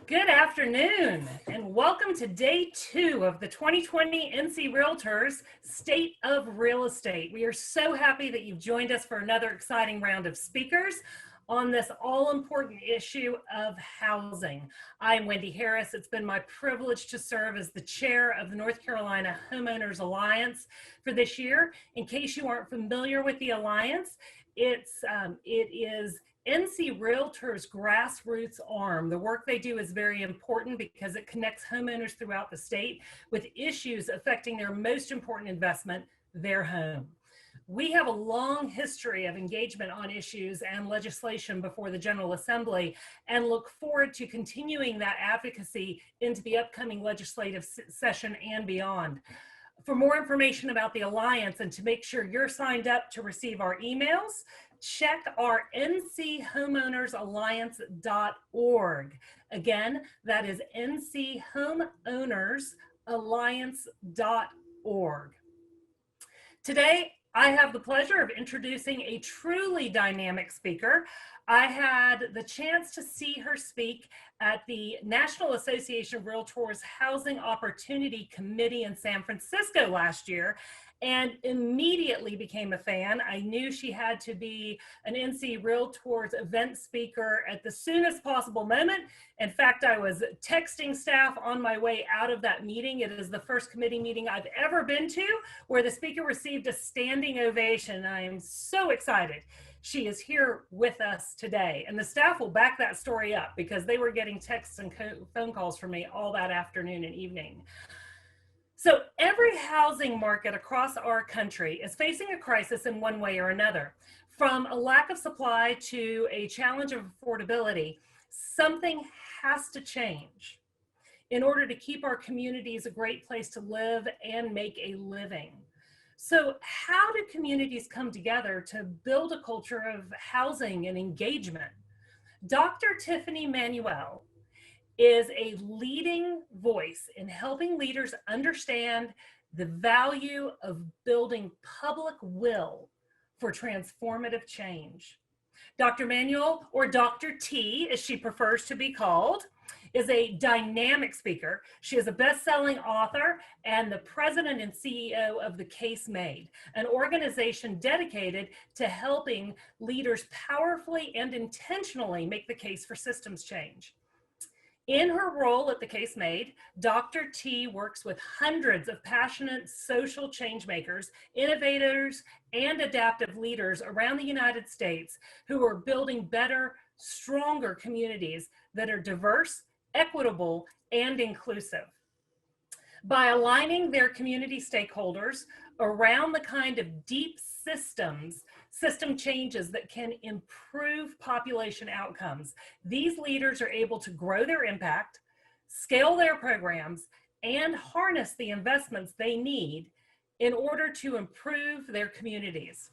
Good afternoon, and welcome to day 2 of the 2020 NC Realtors State of Real Estate. We are so happy that you've joined us for another exciting round of speakers on this all-important issue of housing. I'm Wendy Harris. It's been my privilege to serve as the chair of the North Carolina Homeowners Alliance for this year. In case you aren't familiar with the Alliance, it is NC Realtors' grassroots arm. The work they do is very important because it connects homeowners throughout the state with issues affecting their most important investment, their home. We have a long history of engagement on issues and legislation before the General Assembly and look forward to continuing that advocacy into the upcoming legislative session and beyond. For more information about the Alliance and to make sure you're signed up to receive our emails, check our nchomeownersalliance.org. Again, that is nchomeownersalliance.org. Today, I have the pleasure of introducing a truly dynamic speaker. I had the chance to see her speak at the National Association of Realtors Housing Opportunity Committee in San Francisco last year, and immediately became a fan. I knew she had to be an NC Realtors event speaker at the soonest possible moment. In fact, I was texting staff on my way out of that meeting. It is the first committee meeting I've ever been to where the speaker received a standing ovation. I am so excited she is here with us today. And the staff will back that story up because they were getting texts and phone calls from me all that afternoon and evening. So every housing market across our country is facing a crisis in one way or another. From a lack of supply to a challenge of affordability, something has to change in order to keep our communities a great place to live and make a living. So how do communities come together to build a culture of housing and engagement? Dr. Tiffany Manuel is a leading voice in helping leaders understand the value of building public will for transformative change. Dr. Manuel, or Dr. T, as she prefers to be called, is a dynamic speaker. She is a best-selling author and the president and CEO of The Case Made, an organization dedicated to helping leaders powerfully and intentionally make the case for systems change. In her role at The Case Made, Dr. T works with hundreds of passionate social change makers, innovators, and adaptive leaders around the United States who are building better, stronger communities that are diverse, equitable, and inclusive. By aligning their community stakeholders around the kind of deep system changes that can improve population outcomes, these leaders are able to grow their impact, scale their programs, and harness the investments they need in order to improve their communities.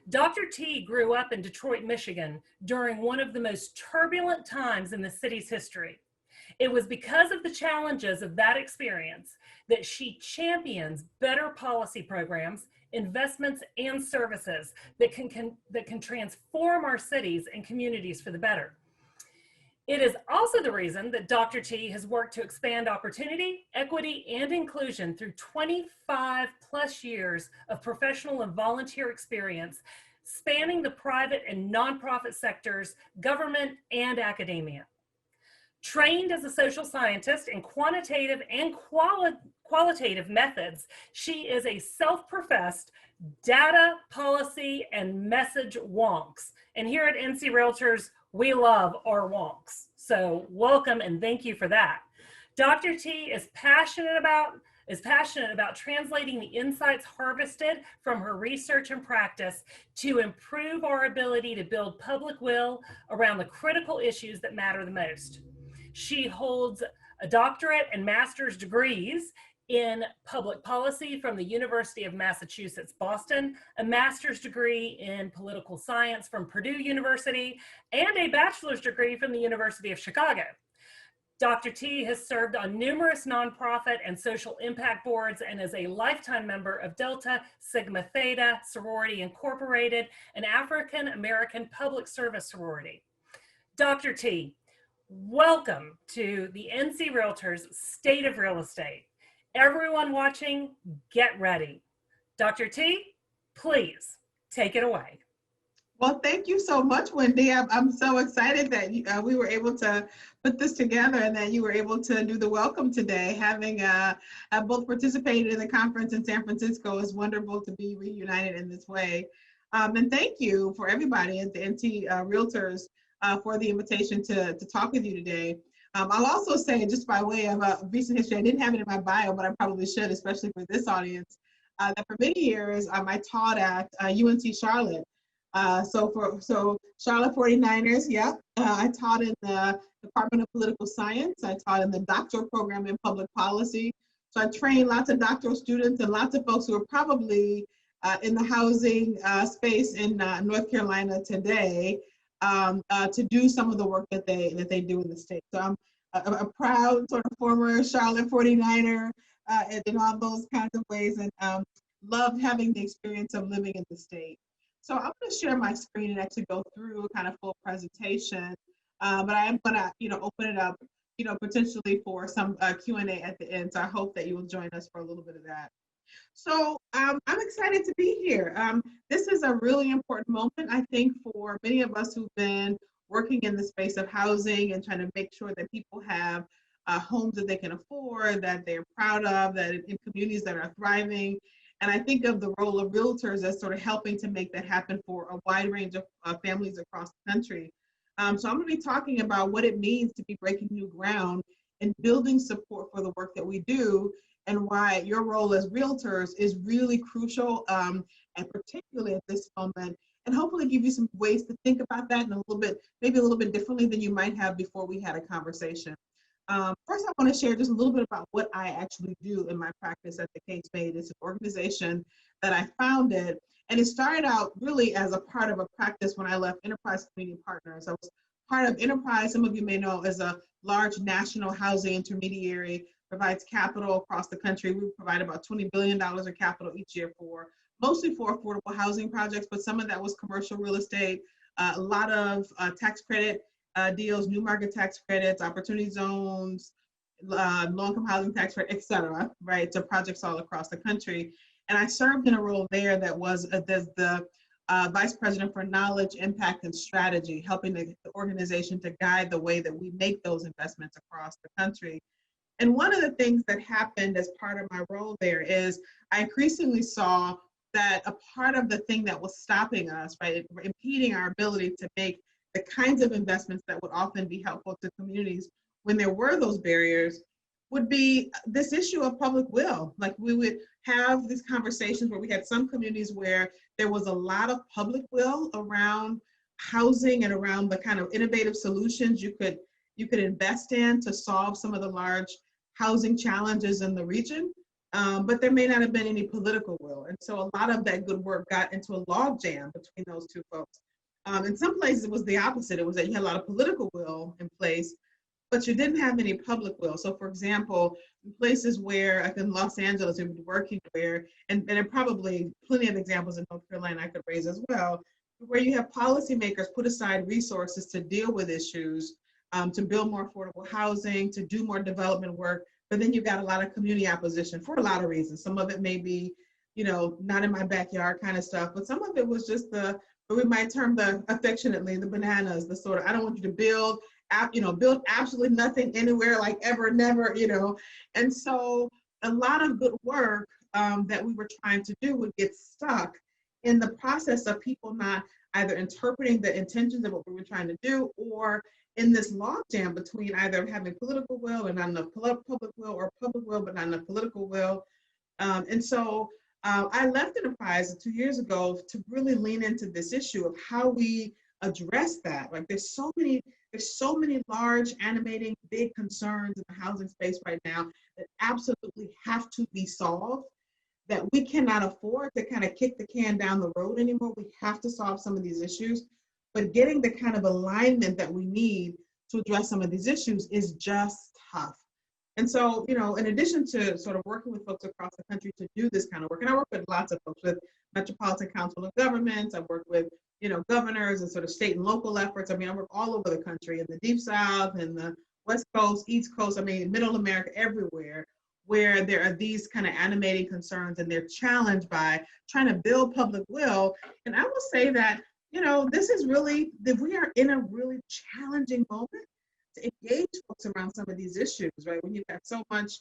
Dr. T grew up in Detroit, Michigan during one of the most turbulent times in the city's history. It was because of the challenges of that experience that she champions better policy programs, investments, and services that can transform our cities and communities for the better. It is also the reason that Dr. T has worked to expand opportunity, equity, and inclusion through 25 plus years of professional and volunteer experience spanning the private and nonprofit sectors, government, and academia. Trained as a social scientist in quantitative and qualitative methods, she is a self-professed data, policy, and message wonks. And here at NC Realtors, we love our wonks. So welcome and thank you for that. Dr. T is passionate about translating the insights harvested from her research and practice to improve our ability to build public will around the critical issues that matter the most. She holds a doctorate and master's degrees in public policy from the University of Massachusetts, Boston, a master's degree in political science from Purdue University, and a bachelor's degree from the University of Chicago. Dr. T has served on numerous nonprofit and social impact boards and is a lifetime member of Delta Sigma Theta Sorority Incorporated, an African American public service sorority. Dr. T, Welcome to the NC Realtors State of Real Estate. Everyone watching, get ready. Dr. T, please take it away. Well, thank you so much, Wendy. I'm so excited that we were able to put this together and that you were able to do the welcome today. Having have both participated in the conference in San Francisco is wonderful to be reunited in this way. And thank you for everybody at the NT Realtors for the invitation to talk with you today. I'll also say, just by way of a recent history, I didn't have it in my bio, but I probably should, especially for this audience, that for many years I taught at UNC Charlotte. So Charlotte 49ers, yeah. I taught in the Department of Political Science. I taught in the doctoral program in public policy. So I trained lots of doctoral students and lots of folks who are probably in the housing space in North Carolina today to do some of the work that they do in the state. So I'm a proud sort of former Charlotte 49er in all those kinds of ways, and loved having the experience of living in the state. So I'm going to share my screen and actually go through a kind of full presentation, but I am going to, open it up, potentially for some Q&A at the end. So I hope that you will join us for a little bit of that. So I'm excited to be here. This is a really important moment, I think, for many of us who've been working in the space of housing and trying to make sure that people have homes that they can afford, that they're proud of, that in communities that are thriving. And I think of the role of realtors as sort of helping to make that happen for a wide range of families across the country. So I'm going to be talking about what it means to be breaking new ground and building support for the work that we do, and why your role as realtors is really crucial, and particularly at this moment, and hopefully give you some ways to think about that in a little bit, maybe a little bit differently than you might have before we had a conversation. First, I want to share just a little bit about what I actually do in my practice at the Case Made. It's an organization that I founded, and it started out really as a part of a practice when I left Enterprise Community Partners. I was part of Enterprise, some of you may know, as a large national housing intermediary, provides capital across the country. We provide about $20 billion of capital each year mostly for affordable housing projects, but some of that was commercial real estate, a lot of tax credit deals, new market tax credits, opportunity zones, low-income housing tax credit, et cetera, right, to projects all across the country. And I served in a role there that was the Vice President for Knowledge, Impact, and Strategy, helping the organization to guide the way that we make those investments across the country. And one of the things that happened as part of my role there is I increasingly saw that a part of the thing that was stopping us, right, impeding our ability to make the kinds of investments that would often be helpful to communities when there were those barriers, would be this issue of public will. Like, we would have these conversations where we had some communities where there was a lot of public will around housing and around the kind of innovative solutions you could invest in to solve some of the large housing challenges in the region, but there may not have been any political will. And so a lot of that good work got into a log jam between those two folks. In some places, it was the opposite. It was that you had a lot of political will in place, but you didn't have any public will. So, for example, in places where, like in Los Angeles, we've been working where, and there are probably plenty of examples in North Carolina I could raise as well, where you have policymakers put aside resources to deal with issues, to build more affordable housing, to do more development work, but then you've got a lot of community opposition for a lot of reasons. Some of it may be, not in my backyard kind of stuff, but some of it was just what we might term affectionately, the bananas, the sort of, I don't want you to build absolutely nothing anywhere, like ever, never, And so a lot of good work that we were trying to do would get stuck in the process of people not either interpreting the intentions of what we were trying to do, or in this logjam between either having political will and not enough public will, or public will but not enough political will. And so I left Enterprise 2 years ago to really lean into this issue of how we address that. Like, there's so many large, animating, big concerns in the housing space right now that absolutely have to be solved, that we cannot afford to kind of kick the can down the road anymore. We have to solve some of these issues, but getting the kind of alignment that we need to address some of these issues is just tough. And so, in addition to sort of working with folks across the country to do this kind of work, and I work with lots of folks with Metropolitan Council of Governments, I work with, governors and sort of state and local efforts. I mean, I work all over the country, in the Deep South, in the West Coast, East Coast, I mean, Middle America, everywhere, where there are these kind of animating concerns and they're challenged by trying to build public will. And I will say that, this is really, that we are in a really challenging moment to engage folks around some of these issues, right? When you've got so much,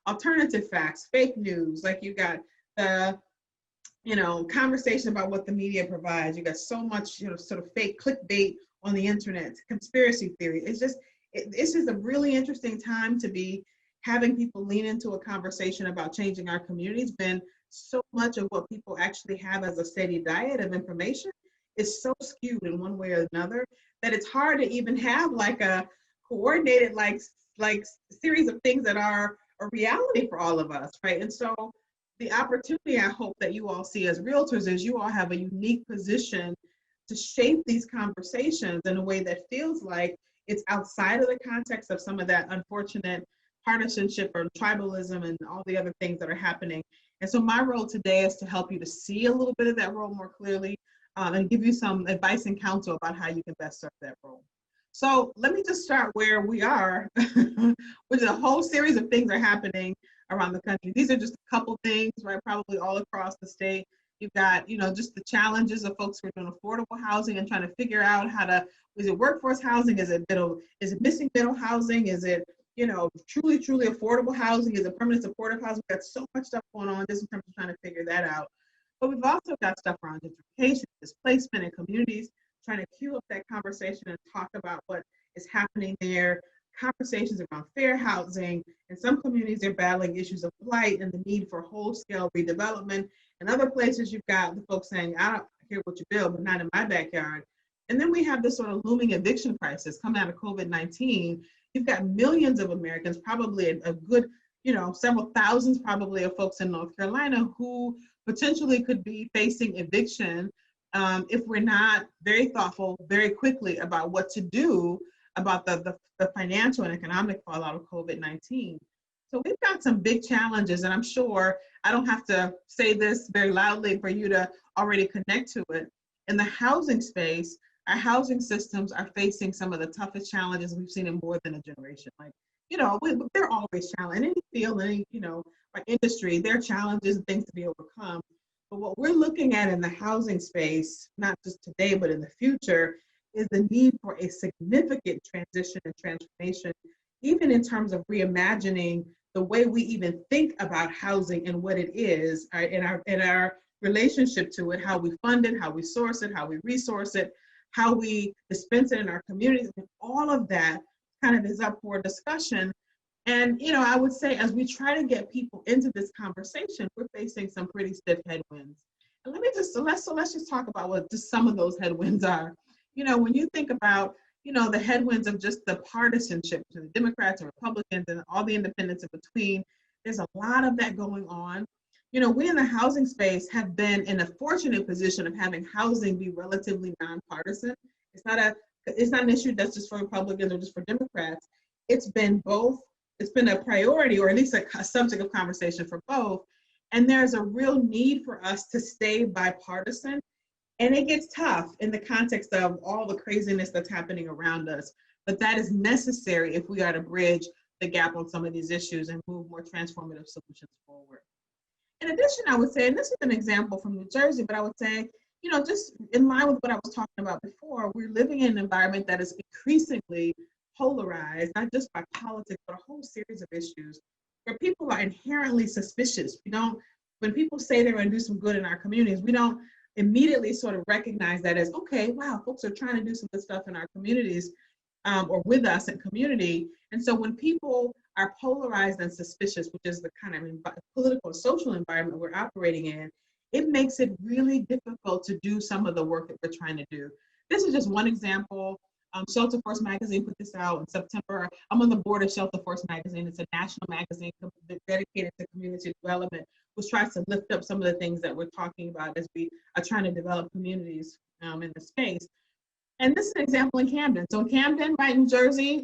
alternative facts, fake news, like you got the, conversation about what the media provides. You got so much, sort of fake clickbait on the internet, conspiracy theory. It's just a really interesting time to be having people lean into a conversation about changing our communities. Been so much of what people actually have as a steady diet of information is so skewed in one way or another that it's hard to even have like a coordinated like series of things that are a reality for all of us, right? And so the opportunity I hope that you all see as realtors is you all have a unique position to shape these conversations in a way that feels like it's outside of the context of some of that unfortunate partisanship or tribalism and all the other things that are happening. And so my role today is to help you to see a little bit of that role more clearly, and give you some advice and counsel about how you can best serve that role. So let me just start where we are, which is a whole series of things are happening around the country. These are just a couple things, right? Probably all across the state. You've got, just the challenges of folks who are doing affordable housing and trying to figure out how to, is it workforce housing? Is it missing middle housing? Is it, truly affordable housing? Is it permanent supportive housing? We've got so much stuff going on just in terms of trying to figure that out. But we've also got stuff around gentrification, displacement in communities, trying to cue up that conversation and talk about what is happening there, conversations around fair housing. In some communities, they're battling issues of blight and the need for whole-scale redevelopment. In other places, you've got the folks saying, I don't care what you build, but not in my backyard. And then we have this sort of looming eviction crisis coming out of COVID-19. You've got millions of Americans, probably a good, several thousands probably of folks in North Carolina who potentially could be facing eviction if we're not very thoughtful very quickly about what to do about the financial and economic fallout of COVID-19. So we've got some big challenges, and I'm sure I don't have to say this very loudly for you to already connect to it. In the housing space, our housing systems are facing some of the toughest challenges we've seen in more than a generation. Like, they're always challenging. In any field, our industry, there are challenges and things to be overcome. But what we're looking at in the housing space, not just today, but in the future, is the need for a significant transition and transformation, even in terms of reimagining the way we even think about housing and what it is, in our relationship to it, how we fund it, how we source it, how we resource it, how we dispense it in our communities. And all of that kind of is up for discussion. And, I would say as we try to get people into this conversation, we're facing some pretty stiff headwinds. And let's just talk about what just some of those headwinds are. When you think about, the headwinds of just the partisanship to the Democrats and Republicans and all the independents in between, there's a lot of that going on. We in the housing space have been in a fortunate position of having housing be relatively nonpartisan. It's not an issue that's just for Republicans or just for Democrats. It's been both. It's been a priority, or at least a subject of conversation for both. And there's a real need for us to stay bipartisan. And it gets tough in the context of all the craziness that's happening around us. But that is necessary if we are to bridge the gap on some of these issues and move more transformative solutions forward. In addition, I would say, and this is an example from New Jersey, but I would say, just in line with what I was talking about before, we're living in an environment that is increasingly polarized, not just by politics, but a whole series of issues where people are inherently suspicious. When people say they're going to do some good in our communities, we don't immediately sort of recognize that as, okay, wow, folks are trying to do some good stuff in our communities, or with us in community. And so when people are polarized and suspicious, which is the kind of political and social environment we're operating in, it makes it really difficult to do some of the work that we're trying to do. This is just one example. Shelter Force Magazine put this out in September. I'm on the board of Shelter Force Magazine. It's a national magazine dedicated to community development, which tries to lift up some of the things that we're talking about as we are trying to develop communities in the space. And this is an example in Camden. So in Camden, right, New Jersey,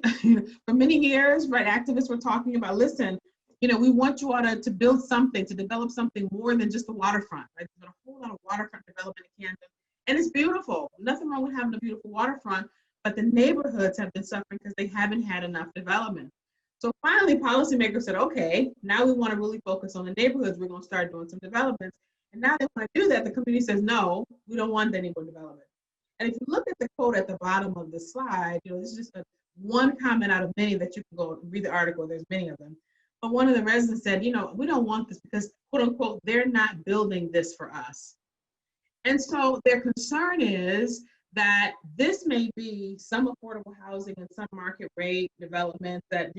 for many years, right, activists were talking about, listen, we want you all to build something, to develop something more than just the waterfront, right? There's been a whole lot of waterfront development in Camden, and it's beautiful. Nothing wrong with having a beautiful waterfront, but the neighborhoods have been suffering because they haven't had enough development. So finally, policymakers said, okay, now we want to really focus on the neighborhoods. We're going to start doing some developments. And now they want to do that. The community says, no, we don't want any more development. And if you look at the quote at the bottom of the slide, this is just one comment out of many that you can go read the article. There's many of them. But one of the residents said, we don't want this because, quote unquote, they're not building this for us. And so their concern is that this may be some affordable housing and some market rate development that,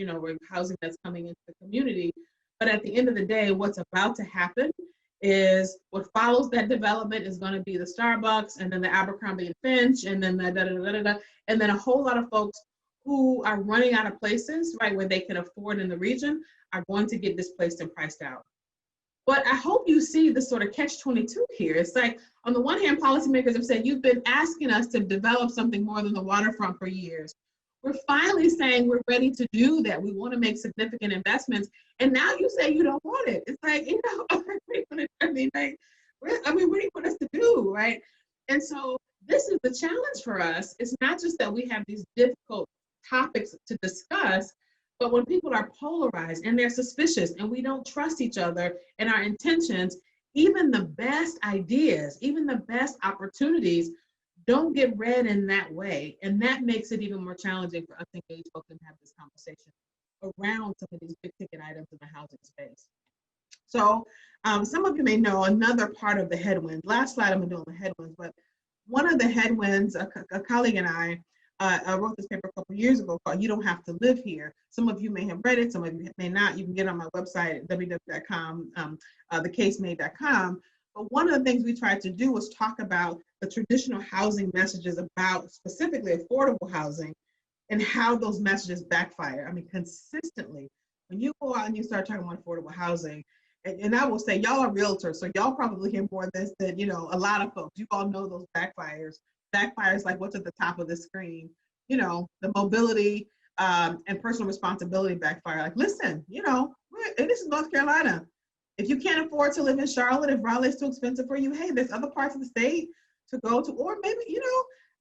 housing that's coming into the community. But at the end of the day, what's about to happen is what follows that development is going to be the Starbucks and then the Abercrombie and Finch and then the and then a whole lot of folks who are running out of places, right, where they can afford in the region are going to get displaced and priced out. But I hope you see the sort of catch-22 here. It's like, on the one hand, policymakers have said, you've been asking us to develop something more than the waterfront for years. We're finally saying we're ready to do that. We want to make significant investments. And now you say you don't want it. It's like, I mean, what do you want us to do, right? And so this is the challenge for us. It's not just that we have these difficult topics to discuss, but when people are polarized and they're suspicious and we don't trust each other and our intentions, even the best ideas, even the best opportunities don't get read in that way. And that makes it even more challenging for us engaged folks and have this conversation around some of these big ticket items in the housing space. So some of you may know another part of the headwinds. Last slide, I'm gonna do on the headwinds, but one of the headwinds, a colleague and I wrote this paper a couple years ago called You Don't Have to Live Here. Some of you may have read it, some of you may not. You can get it on my website at www.com, thecasemaid.com. But one of the things we tried to do was talk about the traditional housing messages about specifically affordable housing and how those messages backfire. I mean, consistently, when you go out and you start talking about affordable housing, and I will say, y'all are realtors, so y'all probably hear more of this than, a lot of folks. You all know those backfires. Backfires like what's at the top of the screen, the mobility and personal responsibility backfire. Like, listen, this is North Carolina. If you can't afford to live in Charlotte, if Raleigh's too expensive for you, hey, there's other parts of the state to go to, or maybe,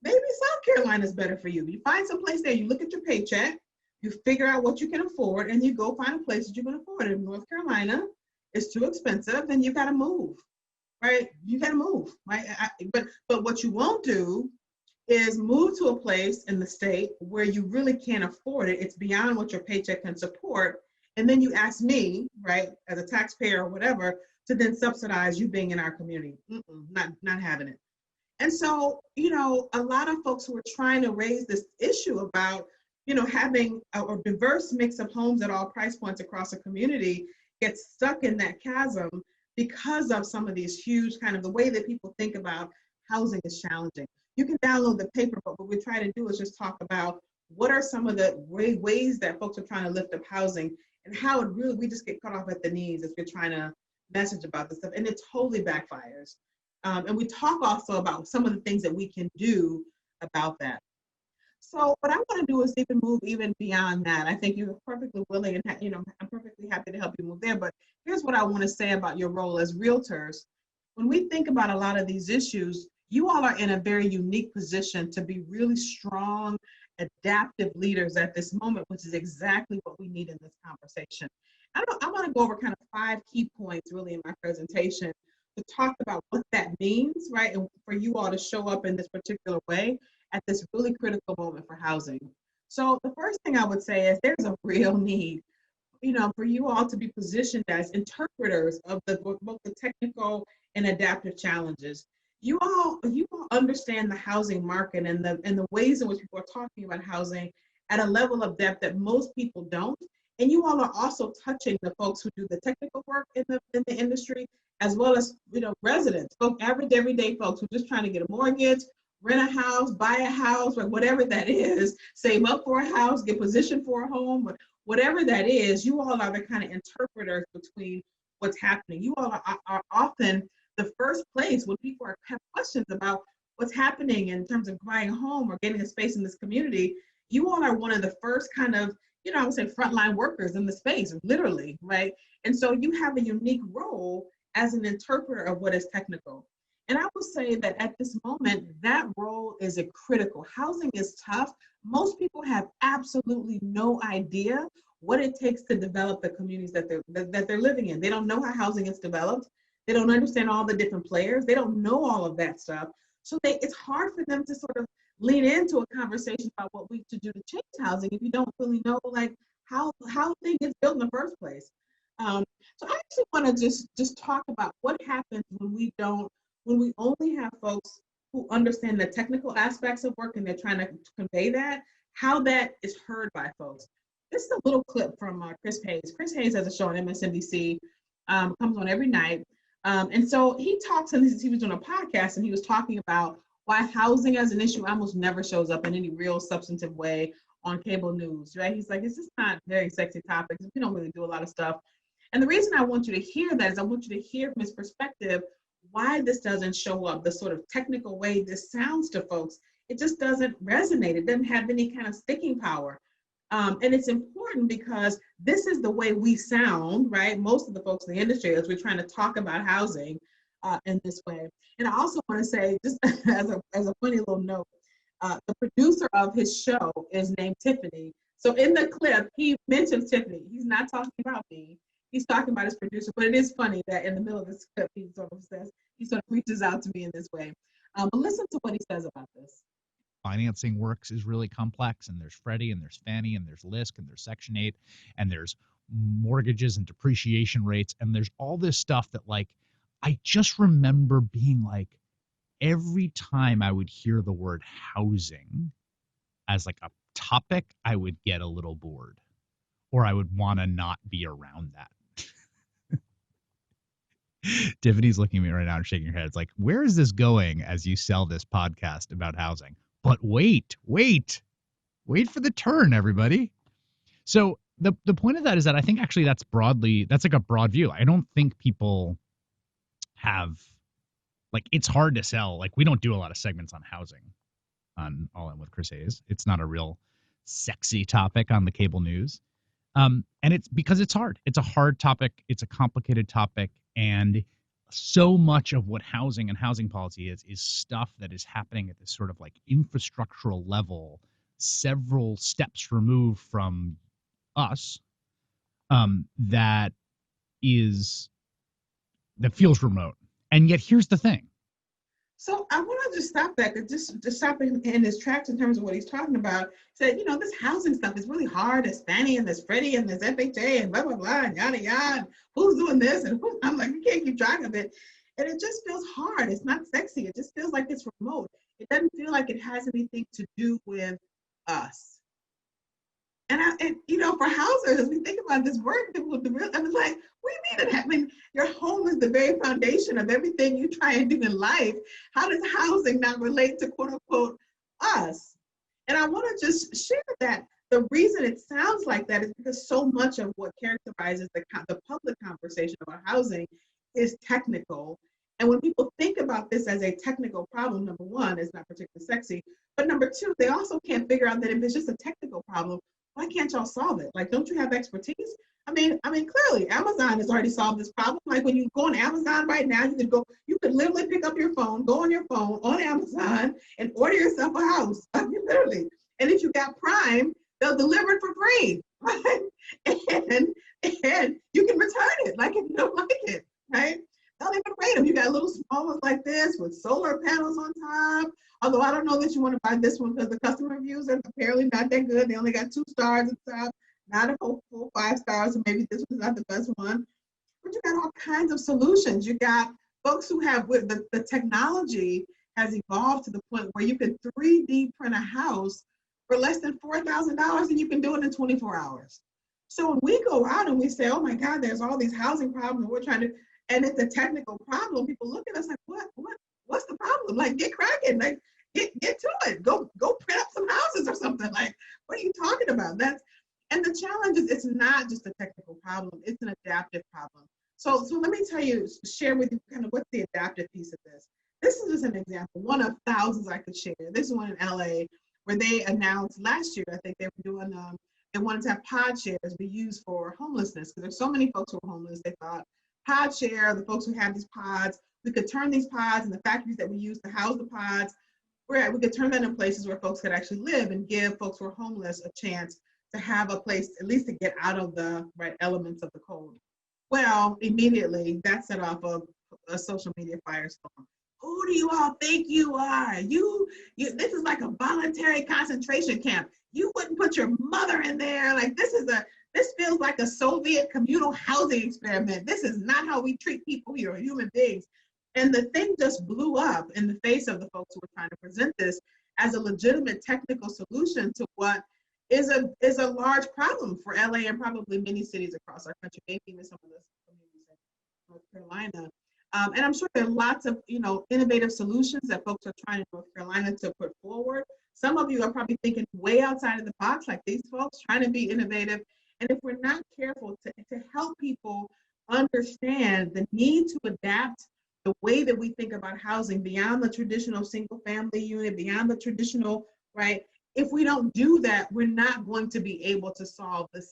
maybe South Carolina is better for you. You find some place there, you look at your paycheck, you figure out what you can afford, and you go find a place that you can afford. If North Carolina is too expensive, then you got to move, right? You got to move, right? But what you won't do is move to a place in the state where you really can't afford it. It's beyond what your paycheck can support. And then you ask me, right, as a taxpayer or whatever, to then subsidize you being in our community. Not having it. And so, a lot of folks who are trying to raise this issue about, having a diverse mix of homes at all price points across a community get stuck in that chasm because of some of these huge kind of the way that people think about housing is challenging. You can download the paper, but what we try to do is just talk about what are some of the ways that folks are trying to lift up housing and how it really, we just get cut off at the knees as we're trying to message about this stuff, and it totally backfires. And we talk also about some of the things that we can do about that. So what I want to do is even move even beyond that. I think you're perfectly willing and, I'm perfectly happy to help you move there. But here's what I want to say about your role as realtors. When we think about a lot of these issues, you all are in a very unique position to be really strong, adaptive leaders at this moment, which is exactly what we need in this conversation. I want to go over kind of 5 key points really in my presentation to talk about what that means, right? And for you all to show up in this particular way at this really critical moment for housing. So the first thing I would say is there's a real need, for you all to be positioned as interpreters of both the technical and adaptive challenges. You all understand the housing market and the ways in which people are talking about housing at a level of depth that most people don't. And you all are also touching the folks who do the technical work in the industry, as well as residents, folks, average everyday folks who are just trying to get a mortgage, rent a house, buy a house, or whatever that is, save up for a house, get positioned for a home, but whatever that is, you all are the kind of interpreters between what's happening. You all are often the first place when people have questions about what's happening in terms of buying a home or getting a space in this community, you all are one of the first kind of, I would say frontline workers in the space, literally, right? And so you have a unique role as an interpreter of what is technical. And I would say that at this moment, that role is a critical. Housing is tough. Most people have absolutely no idea what it takes to develop the communities that they're living in. They don't know how housing is developed. They don't understand all the different players. They don't know all of that stuff. So it's hard for them to sort of lean into a conversation about what we should do to change housing if you don't really know like how things get built in the first place. So I actually want to just talk about what happens when we only have folks who understand the technical aspects of work and they're trying to convey that, how that is heard by folks. This is a little clip from Chris Hayes. Chris Hayes has a show on MSNBC, comes on every night. And so he talks, and he was doing a podcast, and he was talking about why housing as an issue almost never shows up in any real substantive way on cable news, right? He's like, it's just not very sexy topics. We don't really do a lot of stuff. And the reason I want you to hear that is I want you to hear from his perspective why this doesn't show up the sort of technical way this sounds to folks. It just doesn't resonate. It doesn't have any kind of sticking power. And it's important because this is the way we sound, right? Most of the folks in the industry as we're trying to talk about housing in this way. And I also want to say, just as a funny little note, the producer of his show is named Tiffany. So in the clip, he mentions Tiffany. He's not talking about me. He's talking about his producer, but it is funny that in the middle of this clip, he sort of reaches out to me in this way. But listen to what he says about this. Financing works is really complex, and there's Freddie and there's Fannie and there's LISC and there's Section 8 and there's mortgages and depreciation rates, and there's all this stuff that, like, I just remember being like, every time I would hear the word housing as like a topic, I would get a little bored, or I would want to not be around that. Tiffany's looking at me right now and shaking her head. It's like, where is this going as you sell this podcast about housing? But wait for the turn, everybody. So the point of that is that I think actually that's like a broad view. I don't think people have, like, it's hard to sell. Like, we don't do a lot of segments on housing on All In with Chris Hayes. It's not a real sexy topic on the cable news. And it's because it's hard. It's a hard topic. It's a complicated topic. And so much of what housing and housing policy is stuff that is happening at this sort of like infrastructural level, several steps removed from us, that feels remote. And yet here's the thing. So I want to just stop that, just stop in his tracks in terms of what he's talking about. Said, this housing stuff is really hard. There's Fannie and there's Freddie and there's FHA and blah, blah, blah, and yada, yada. And who's doing this? And I'm like, you can't keep track of it. And it just feels hard. It's not sexy. It just feels like it's remote. It doesn't feel like it has anything to do with us. And for housers, as we think about this work, people would I was like, we need it. I mean, your home is the very foundation of everything you try and do in life. How does housing not relate to quote unquote us? And I want to just share that the reason it sounds like that is because so much of what characterizes the public conversation about housing is technical. And when people think about this as a technical problem, number one, it's not particularly sexy. But number two, they also can't figure out that if it's just a technical problem, why can't y'all solve it? Like, don't you have expertise? I mean, clearly Amazon has already solved this problem. Like, when you go on Amazon right now, you could literally pick up your phone, go on your phone on Amazon and order yourself a house. I mean, literally. And if you got Prime, they'll deliver it for free, right? And you can return it, like, if you don't like it, right? They'll even rate them. You got little small ones like this with solar panels on top. Although I don't know that you want to buy this one because the customer reviews are apparently not that good. They only got 2 stars and stuff, not a full 5 stars, so maybe this one's not the best one. But you got all kinds of solutions. You got folks who have, with the technology has evolved to the point where you can 3D print a house for less than $4,000 and you can do it in 24 hours. So when we go out and we say, oh my God, there's all these housing problems, we're trying to, and it's a technical problem, people look at us like, what's the problem? Like, get cracking, like, get to it. Go print up some houses or something. Like, what are you talking about? And the challenge is it's not just a technical problem, it's an adaptive problem. So let me share with you kind of what's the adaptive piece of this. This is just an example, one of thousands I could share. This is one in LA where they announced last year, I think they were doing, they wanted to have pod shares be used for homelessness because there's so many folks who are homeless. They thought pod share, the folks who have these pods, we could turn these pods and the factories that we use to house the pods, we could turn that in places where folks could actually live and give folks who are homeless a chance to have a place at least to get out of the right elements of the cold. Well, immediately that set off a social media firestorm. Who do you all think you are? This is like a voluntary concentration camp. You wouldn't put your mother in there. Like this feels like a Soviet communal housing experiment. This is not how we treat people here, human beings. And the thing just blew up in the face of the folks who were trying to present this as a legitimate technical solution to what is a large problem for LA and probably many cities across our country, maybe even some of the communities in North Carolina. And I'm sure there are lots of innovative solutions that folks are trying in North Carolina to put forward. Some of you are probably thinking way outside of the box, like these folks, trying to be innovative. And if we're not careful to help people understand the need to adapt the way that we think about housing beyond the traditional single family unit, beyond the traditional, right? If we don't do that, we're not going to be able to solve the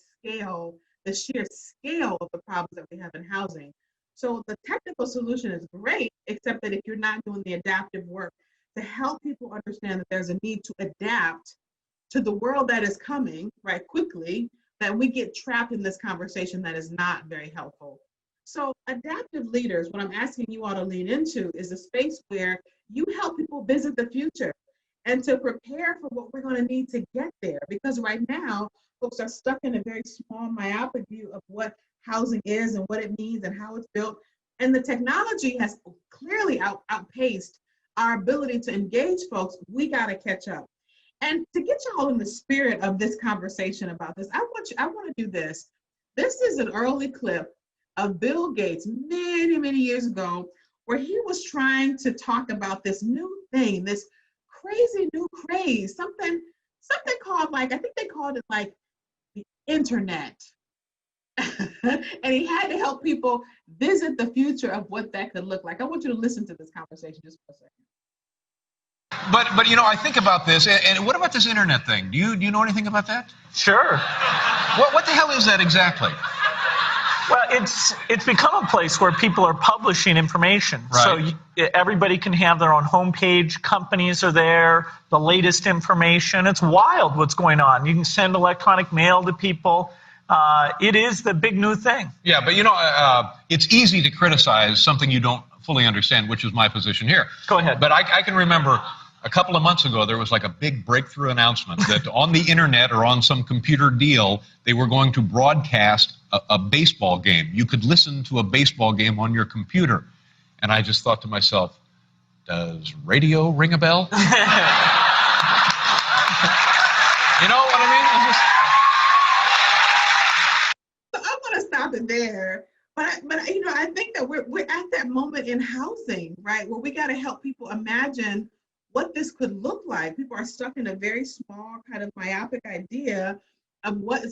sheer scale of the problems that we have in housing. So the technical solution is great, except that if you're not doing the adaptive work to help people understand that there's a need to adapt to the world that is coming, right, quickly, that we get trapped in this conversation that is not very helpful. So adaptive leaders, what I'm asking you all to lean into is a space where you help people visit the future and to prepare for what we're going to need to get there. Because right now, folks are stuck in a very small, myopic view of what housing is and what it means and how it's built. And the technology has clearly outpaced our ability to engage folks. We got to catch up. And to get you all in the spirit of this conversation about this, I want to do this. This is an early clip of Bill Gates many, many years ago, where he was trying to talk about this new thing, this crazy new craze, something called, like, I think they called it like the internet. And he had to help people visit the future of what that could look like. I want you to listen to this conversation just for a second. But I think about this, and what about this internet thing? Do you know anything about that? Sure. What the hell is that exactly? Well, it's become a place where people are publishing information. Right. So everybody can have their own homepage. Companies are there, the latest information. It's wild what's going on. You can send electronic mail to people. It is the big new thing. Yeah, but it's easy to criticize something you don't fully understand, which is my position here. Go ahead. But I can remember a couple of months ago, there was like a big breakthrough announcement that on the internet or on some computer deal, they were going to broadcast a baseball game. You could listen to a baseball game on your computer. And I just thought to myself, does radio ring a bell? You know what I mean? So I'm going to stop it there. But I think that we're at that moment in housing, right, where we got to help people imagine what this could look like. People are stuck in a very small kind of myopic idea of what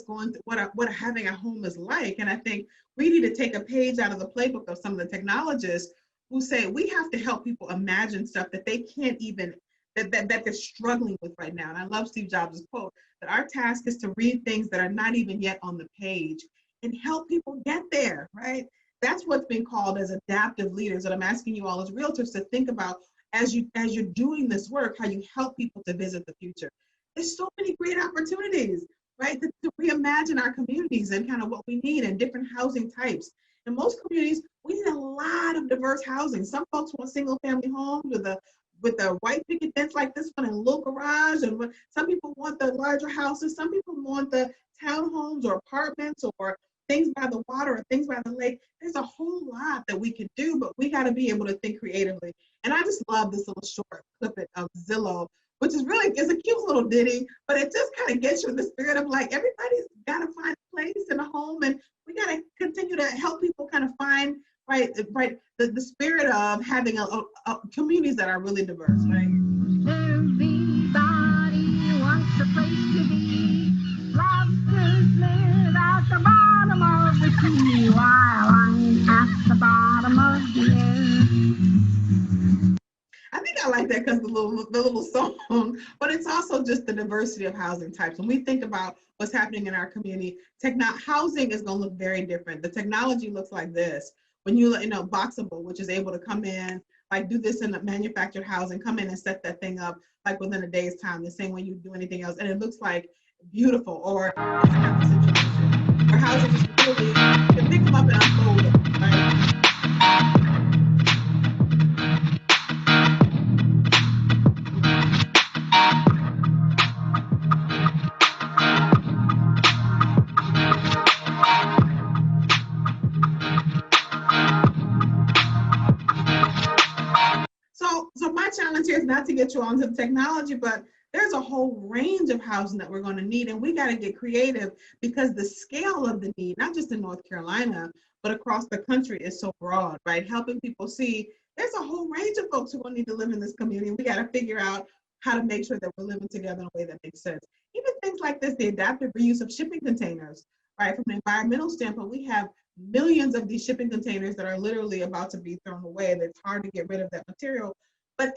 having a home is like. And I think we need to take a page out of the playbook of some of the technologists who say we have to help people imagine stuff that they can't even, that they're struggling with right now. And I love Steve Jobs' quote, that our task is to read things that are not even yet on the page and help people get there, right? That's what's been called as adaptive leaders. And I'm asking you all as realtors to think about, as you're doing this work, how you help people to visit the future. There's so many great opportunities, right, to reimagine our communities and kind of what we need and different housing types. In most communities, we need a lot of diverse housing. Some folks want single family homes with a white picket fence like this one and a little garage, and some people want the larger houses. Some people want the townhomes or apartments or things by the water or things by the lake. There's a whole lot that we can do, but we got to be able to think creatively. And I just love this little short clip of Zillow, which is a cute little ditty, but it just kind of gets you in the spirit of like, everybody's got to find a place in a home, and we got to continue to help people kind of find the spirit of having a communities that are really diverse, right? Everybody wants a place to be. Lobsters live at the bottom of the sea, while I'm at the bottom of the air. that because the little song, but it's also just the diversity of housing types. When we think about what's happening in our community, housing is going to look very different. The technology looks like this. When you know, Boxable, which is able to come in, like do this in the manufactured housing, come in and set that thing up like within a day's time, the same way you do anything else, and it looks like beautiful. Or this kind of situation where housing is really, you can pick them up and unload them, right? So my challenge here is not to get you onto the technology, but there's a whole range of housing that we're going to need, and we got to get creative because the scale of the need, not just in North Carolina, but across the country is so broad, right? Helping people see there's a whole range of folks who will need to live in this community. We got to figure out how to make sure that we're living together in a way that makes sense. Even things like this, the adaptive reuse of shipping containers, right? From an environmental standpoint, we have millions of these shipping containers that are literally about to be thrown away. That's hard to get rid of that material. But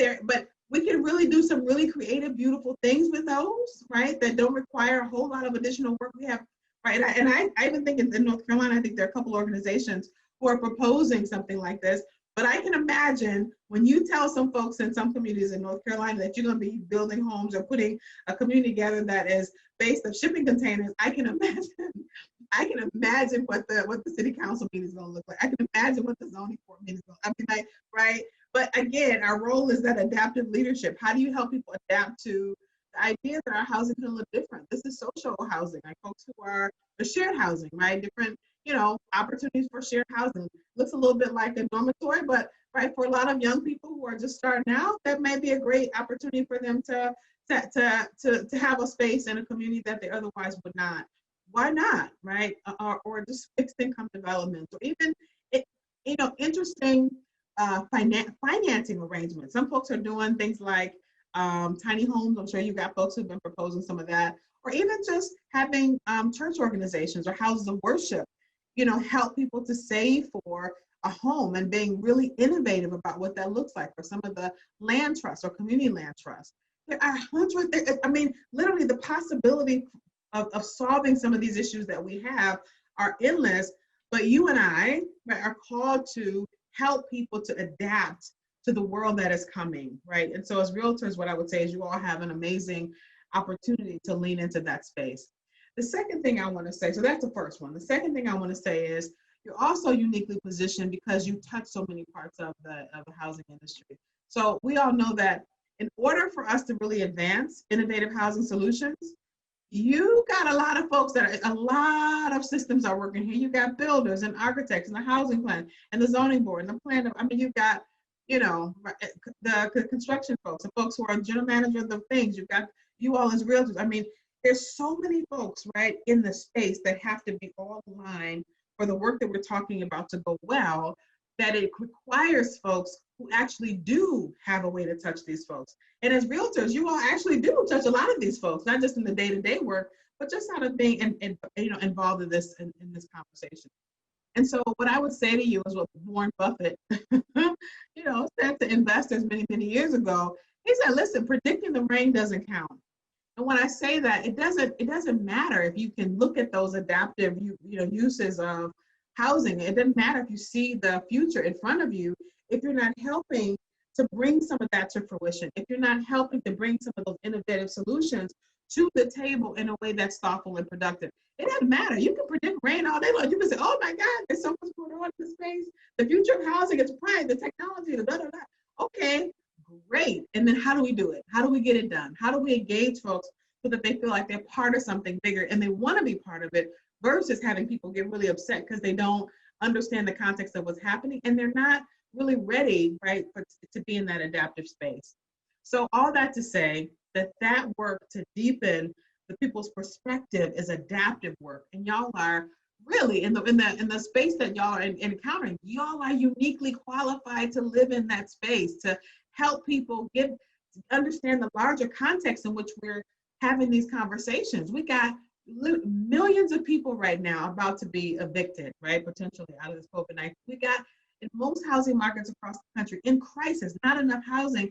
we can really do some really creative, beautiful things with those, right? That don't require a whole lot of additional work. We have, right? And I even think in North Carolina, I think there are a couple organizations who are proposing something like this. But I can imagine when you tell some folks in some communities in North Carolina that you're going to be building homes or putting a community together that is based on shipping containers, I can imagine what the city council meeting is going to look like. I can imagine what the zoning board meeting is going to look like. Right? But again, our role is that adaptive leadership. How do you help people adapt to the idea that our housing can look different? This is social housing, like folks who are the shared housing, right? Different, opportunities for shared housing. Looks a little bit like a dormitory, but right, for a lot of young people who are just starting out, that may be a great opportunity for them to have a space in a community that they otherwise would not. Why not, right? Or just fixed income development, or even, interesting financing arrangements. Some folks are doing things like tiny homes. I'm sure you've got folks who've been proposing some of that, or even just having church organizations or houses of worship, help people to save for a home and being really innovative about what that looks like for some of the land trusts or community land trusts. There are hundreds, literally the possibility of solving some of these issues that we have are endless, but you and I are called to help people to adapt to the world that is coming, right? And so as realtors, what I would say is you all have an amazing opportunity to lean into that space. The second thing I want to say, so that's the first one. The second thing I want to say is you're also uniquely positioned because you touch so many parts of the housing industry. So we all know that in order for us to really advance innovative housing solutions, you got a lot of folks a lot of systems are working here. You got builders and architects and the housing plan and the zoning board and the plan. You've got, the construction folks, the folks who are general manager of the things. You've got you all as realtors. There's so many folks, right, in the space that have to be all aligned for the work that we're talking about to go well, that it requires folks who actually do have a way to touch these folks. And as realtors, you all actually do touch a lot of these folks, not just in the day-to-day work, but just out of being involved in this conversation. And so what I would say to you is what Warren Buffett, said to investors many, many years ago. He said, listen, predicting the rain doesn't count. And when I say that, it doesn't matter if you can look at those adaptive uses of housing. It doesn't matter if you see the future in front of you, if you're not helping to bring some of that to fruition, if you're not helping to bring some of those innovative solutions to the table in a way that's thoughtful and productive. It doesn't matter. You can predict rain all day long. You can say, oh my God, there's so much going on in the space. The future of housing is bright, the technology, the da-da-da. Okay, great. And then how do we do it? How do we get it done? How do we engage folks so that they feel like they're part of something bigger and they want to be part of it, versus having people get really upset because they don't understand the context of what's happening and they're not really ready, right, to be in that adaptive space. So all that to say that work to deepen the people's perspective is adaptive work, and y'all are really in the space that y'all are encountering. Y'all are uniquely qualified to live in that space to help people understand the larger context in which we're having these conversations. We got millions of people right now about to be evicted, right, potentially out of this COVID-19. We got in most housing markets across the country in crisis, not enough housing.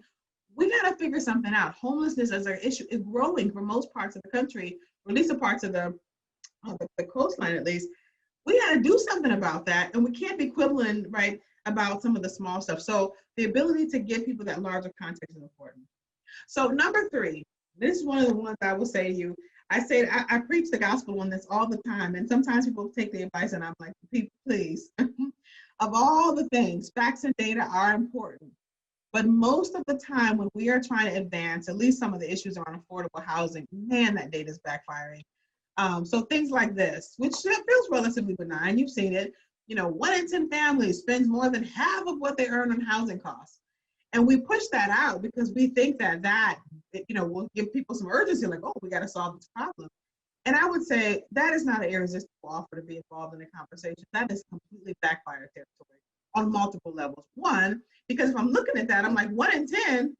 we got to figure something out. Homelessness as an issue is growing for most parts of the country, or at least the parts of the coastline at least. We got to do something about that, and we can't be quibbling, right, about some of the small stuff. So the ability to give people that larger context is important. So number 3, this is one of the ones I will say to you. I preach the gospel on this all the time, and sometimes people take the advice, and I'm like, please, of all the things, facts and data are important. But most of the time when we are trying to advance at least some of the issues around affordable housing, man, that data is backfiring. So things like this, which feels relatively benign, you've seen it, 1 in 10 families spends more than half of what they earn on housing costs. And we push that out because we think that will give people some urgency, like, oh, we got to solve this problem. And I would say that is not an irresistible offer to be involved in a conversation. That is completely backfire territory on multiple levels. One, because if I'm looking at that, I'm like, 1 in 10,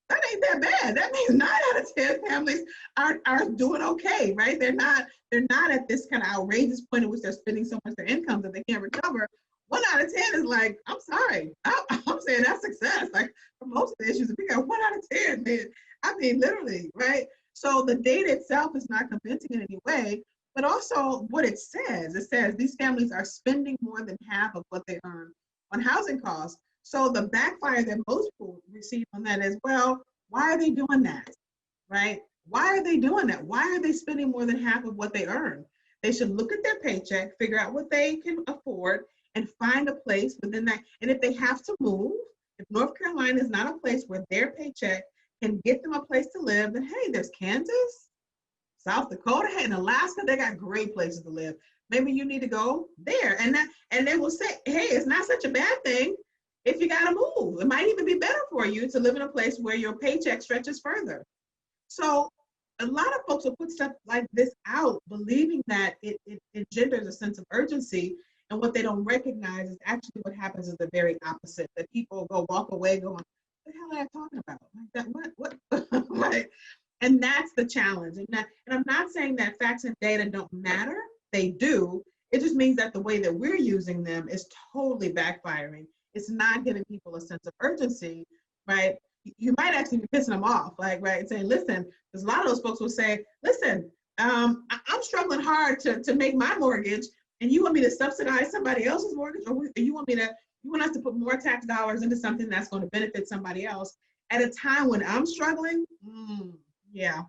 that ain't that bad. That means 9 out of 10 families are doing okay, right? They're not at this kind of outrageous point in which they're spending so much of their income that they can't recover. 1 out of 10 is like, I'm sorry, I'm saying that's success. Like for most of the issues, if we got 1 out of 10, man, I mean, literally, right? So the data itself is not convincing in any way, but also what it says these families are spending more than half of what they earn on housing costs. So the backfire that most people receive on that is, well, why are they doing that, right? Why are they doing that? Why are they spending more than half of what they earn? They should look at their paycheck, figure out what they can afford, and find a place within that. And if they have to move, if North Carolina is not a place where their paycheck can get them a place to live, then hey, there's Kansas, South Dakota, and Alaska. They got great places to live. Maybe you need to go there. And they will say, hey, it's not such a bad thing if you got to move. It might even be better for you to live in a place where your paycheck stretches further. So a lot of folks will put stuff like this out, believing that it engenders a sense of urgency. And what they don't recognize is actually what happens is the very opposite, that people walk away going, what the hell are I talking about? Like that, what? Right? And that's the challenge. And I'm not saying that facts and data don't matter. They do. It just means that the way that we're using them is totally backfiring. It's not giving people a sense of urgency, right? You might actually be pissing them off, like, right, saying, listen, because a lot of those folks will say, listen, I'm struggling hard to make my mortgage, and you want me to subsidize somebody else's mortgage, or you want us to put more tax dollars into something that's going to benefit somebody else at a time when I'm struggling? Yeah.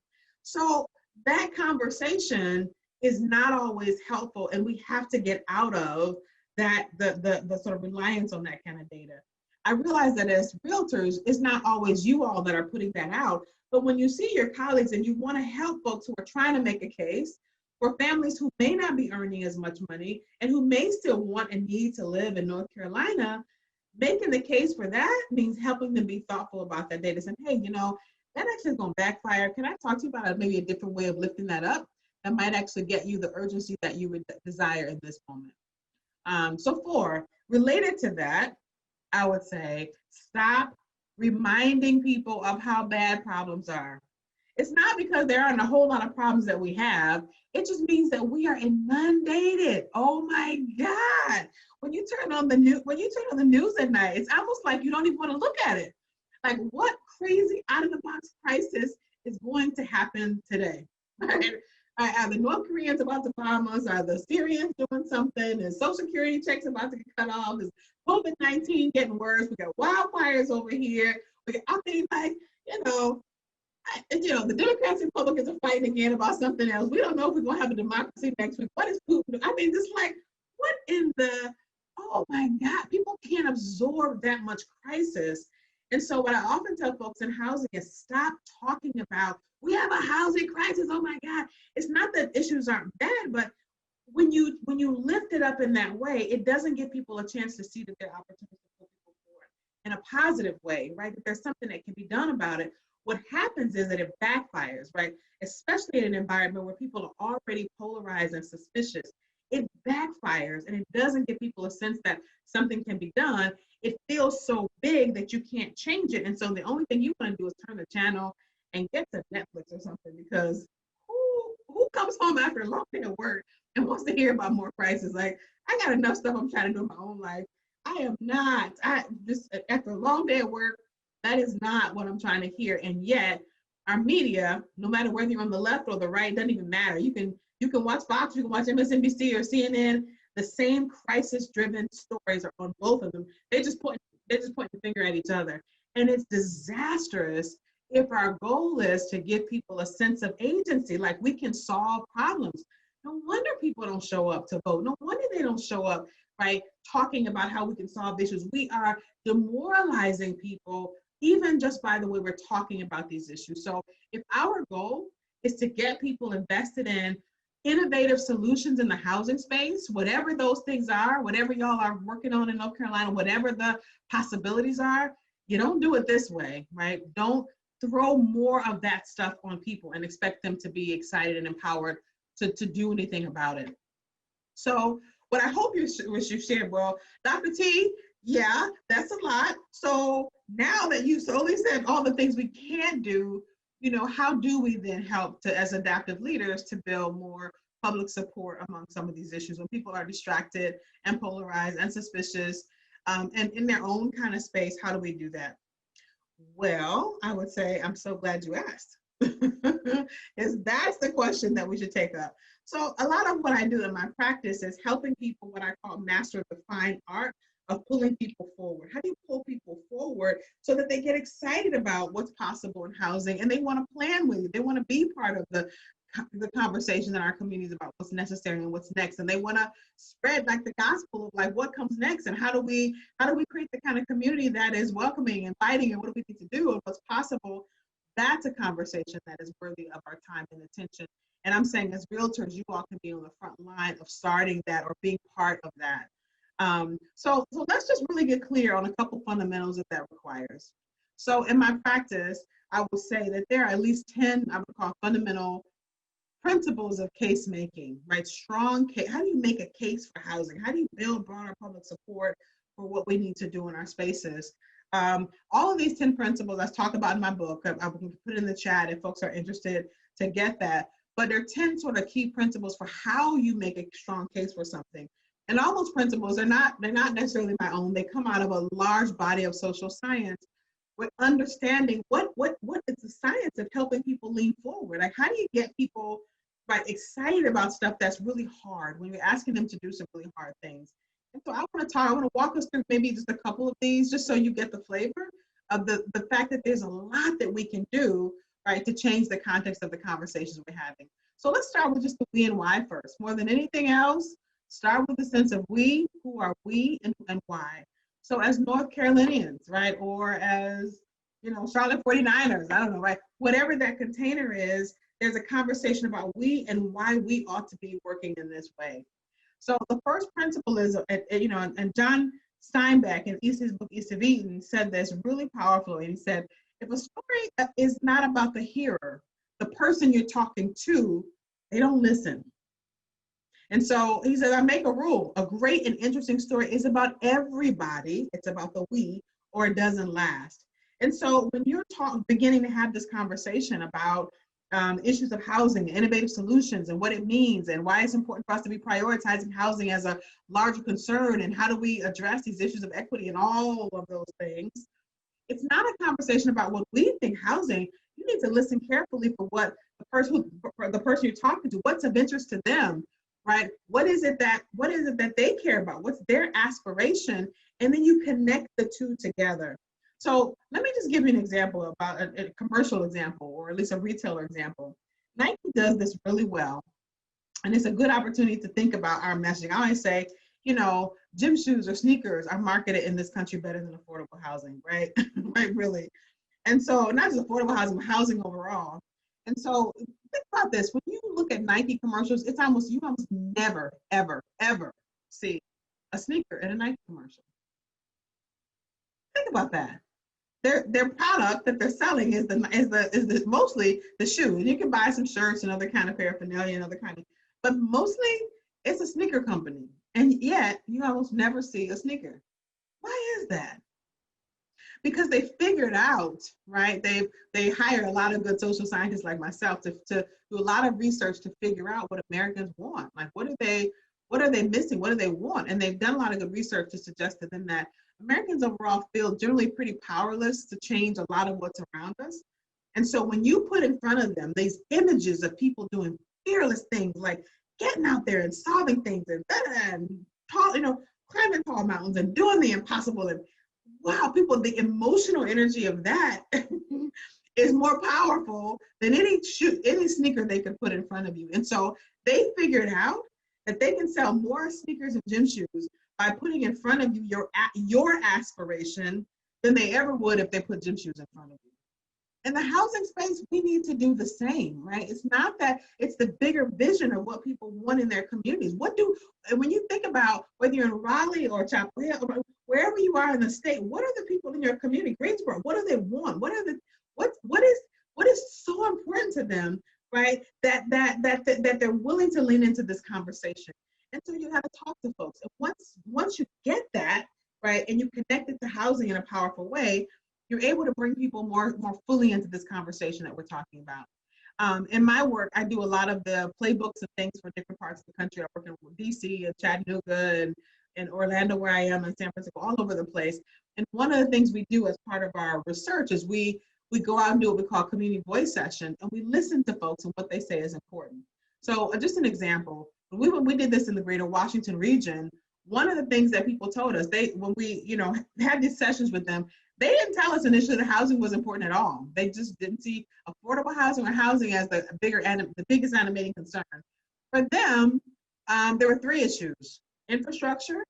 So that conversation is not always helpful, and we have to get out of that the sort of reliance on that kind of data. I realize that as realtors, it's not always you all that are putting that out, but when you see your colleagues and you want to help folks who are trying to make a case for families who may not be earning as much money and who may still want and need to live in North Carolina, making the case for that means helping them be thoughtful about that data, saying, hey, that actually is going to backfire. Can I talk to you about maybe a different way of lifting that up that might actually get you the urgency that you would desire in this moment? So 4, related to that, I would say, stop reminding people of how bad problems are. It's not because there aren't a whole lot of problems that we have. It just means that we are inundated. Oh my God. When you turn on the news at night, it's almost like you don't even want to look at it. Like, what crazy out of the box crisis is going to happen today? Right? Are the North Koreans about to bomb us? Are the Syrians doing something? Is Social Security checks about to get cut off? Is COVID-19 getting worse? We got wildfires over here. I mean, like, the Democrats and Republicans are fighting again about something else. We don't know if we're going to have a democracy next week. What is Putin? I mean, just like, what in the, oh my God, people can't absorb that much crisis. And so what I often tell folks in housing is stop talking about, we have a housing crisis, oh my God. It's not that issues aren't bad, but when you lift it up in that way, it doesn't give people a chance to see that there are opportunities to put people forward in a positive way, right? That there's something that can be done about it. What happens is that it backfires, right? Especially in an environment where people are already polarized and suspicious. It backfires and it doesn't give people a sense that something can be done. It feels so big that you can't change it. And so the only thing you want to do is turn the channel and get to Netflix or something, because who comes home after a long day of work and wants to hear about more crisis? Like, I got enough stuff I'm trying to do in my own life. I am not. I just, after a long day of work, That is not what I'm trying to hear. And yet our media, no matter whether you're on the left or the right, doesn't even matter. You can watch Fox, you can watch MSNBC or CNN. The same crisis-driven stories are on both of them. They just point the finger at each other. And it's disastrous if our goal is to give people a sense of agency, like we can solve problems. No wonder people don't show up to vote. No wonder they don't show up, right, talking about how we can solve issues. We are demoralizing people even just by the way we're talking about these issues. So if our goal is to get people invested in innovative solutions in the housing space, whatever those things are, whatever y'all are working on in North Carolina, whatever the possibilities are, you don't do it this way, right? Don't throw more of that stuff on people and expect them to be excited and empowered to do anything about it. So what I hope you shared, well, Dr. T, yeah, that's a lot. So now that you've solely said all the things we can do, how do we then help to, as adaptive leaders, to build more public support among some of these issues when people are distracted and polarized and suspicious and in their own kind of space? How do we do that? Well, I would say I'm so glad you asked. That's the question that we should take up. So a lot of what I do in my practice is helping people, what I call master the fine art of pulling people forward. How do you pull people forward so that they get excited about what's possible in housing and they want to plan with you? They want to be part of the conversation in our communities about what's necessary and what's next, and they want to spread like the gospel of like what comes next and how do we create the kind of community that is welcoming, inviting, and what do we need to do and what's possible. That's a conversation that is worthy of our time and attention. And I'm saying as realtors, you all can be on the front line of starting that or being part of that. So let's just really get clear on a couple fundamentals that requires. So in my practice, I would say that there are at least 10, I would call fundamental principles of case making, right? Strong case. How do you make a case for housing? How do you build broader public support for what we need to do in our spaces? All of these 10 principles I talk about in my book. I can put it in the chat if folks are interested to get that. But there are 10 sort of key principles for how you make a strong case for something. And all those principles they're not necessarily my own. They come out of a large body of social science with understanding what is the science of helping people lean forward. Like how do you get people excited about stuff that's really hard when you're asking them to do some really hard things? And so I want to walk us through maybe just a couple of these just so you get the flavor of the fact that there's a lot that we can do, right, to change the context of the conversations we're having. So let's start with just the we and why first. More than anything else, start with the sense of we, who are we, and why. So as North Carolinians, right, or as, Charlotte 49ers, I don't know, right, whatever that container is, there's a conversation about we and why we ought to be working in this way. So the first principle is, and John Steinbeck in his book, East of Eden, said this really powerfully. He said, if a story is not about the hearer, the person you're talking to, they don't listen. And so he said, I make a rule. A great and interesting story is about everybody. It's about the we, or it doesn't last. And so when you're beginning to have this conversation about issues of housing, innovative solutions, and what it means, and why it's important for us to be prioritizing housing as a larger concern, and how do we address these issues of equity and all of those things, it's not a conversation about what we think housing. You need to listen carefully for what the person you're talking to, what's of interest to them, right? What is it that they care about? What's their aspiration? And then you connect the two together. So let me just give you an example about a commercial example, or at least a retailer example. Nike does this really well, and it's a good opportunity to think about our messaging. I always say, gym shoes or sneakers are marketed in this country better than affordable housing, right? Right, really. And so not just affordable housing, but housing overall. And so think about this. When you look at Nike commercials, you almost never, ever, ever see a sneaker in a Nike commercial. Think about that. Their product that they're selling is mostly the shoes. You can buy some shirts and other kind of paraphernalia and other kind of, but mostly it's a sneaker company. And yet you almost never see a sneaker. Why is that? Because they figured out, right? They hire a lot of good social scientists like myself to do a lot of research to figure out what Americans want. Like what are they missing? What do they want? And they've done a lot of good research to suggest to them that Americans overall feel generally pretty powerless to change a lot of what's around us. And so when you put in front of them these images of people doing fearless things like getting out there and solving things and tall, climbing tall mountains and doing the impossible, and wow, people, the emotional energy of that is more powerful than any sneaker they could put in front of you. And so they figured out that they can sell more sneakers and gym shoes by putting in front of you your aspiration than they ever would if they put gym shoes in front of you. In the housing space, we need to do the same, right? It's not that, it's the bigger vision of what people want in their communities. And when you think about whether you're in Raleigh or Chapel Hill, or wherever you are in the state, what are the people in your community, Greensboro, what do they want? What is so important to them, right? That they're willing to lean into this conversation. And so you have to talk to folks. And once you get that, right, and you connect it to housing in a powerful way, you're able to bring people more fully into this conversation that we're talking about. In my work, I do a lot of the playbooks and things for different parts of the country. I work in DC and Chattanooga and Orlando, where I am, and San Francisco, all over the place. And one of the things we do as part of our research is we go out and do what we call community voice session, and we listen to folks and what they say is important. So just an example, when we did this in the greater Washington region, one of the things that people told us, when we had these sessions with them, they didn't tell us initially that housing was important at all. They just didn't see affordable housing or housing as the biggest animating concern. For them, there were three issues: infrastructure.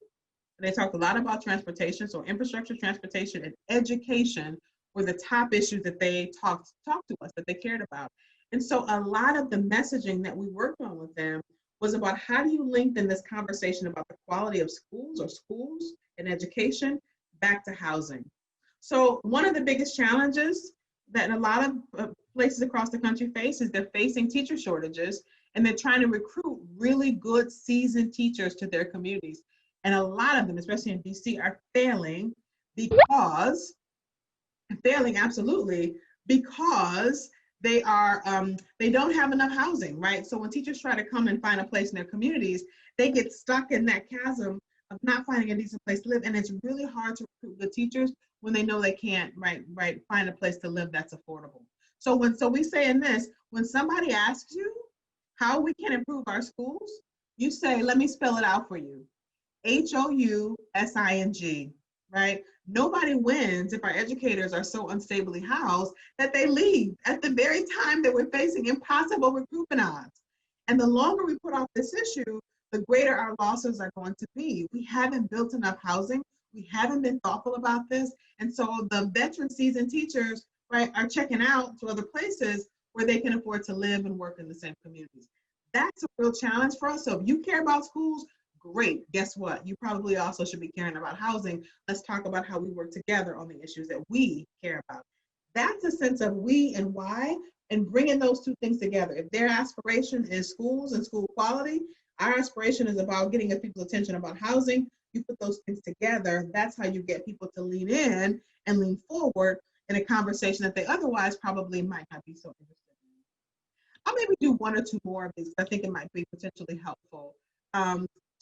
They talked a lot about transportation. So infrastructure, transportation, and education were the top issues that they talked to us, that they cared about. And so a lot of the messaging that we worked on with them was about how do you link in this conversation about the quality of schools and education back to housing. So one of the biggest challenges that a lot of places across the country face is they're facing teacher shortages, and they're trying to recruit really good seasoned teachers to their communities. And a lot of them, especially in DC, are failing absolutely because they don't have enough housing, right? So when teachers try to come and find a place in their communities, they get stuck in that chasm of not finding a decent place to live. And it's really hard to recruit good teachers when they know they can't find a place to live that's affordable. So we say in this, when somebody asks you how we can improve our schools, you say, let me spell it out for you. HOUSING, right? Nobody wins if our educators are so unstably housed that they leave at the very time that we're facing impossible recruitment odds. And the longer we put off this issue, the greater our losses are going to be. We haven't built enough housing. We haven't been thoughtful about this. And so the veteran seasoned teachers, right, are checking out to other places where they can afford to live and work in the same communities. That's a real challenge for us. So if you care about schools, great. Guess what? You probably also should be caring about housing. Let's talk about how we work together on the issues that we care about. That's a sense of we and why, and bringing those two things together. If their aspiration is schools and school quality, our aspiration is about getting people's attention about housing. You put those things together, that's how you get people to lean in and lean forward in a conversation that they otherwise probably might not be so interested in. I'll maybe do one or two more of these because I think it might be potentially helpful.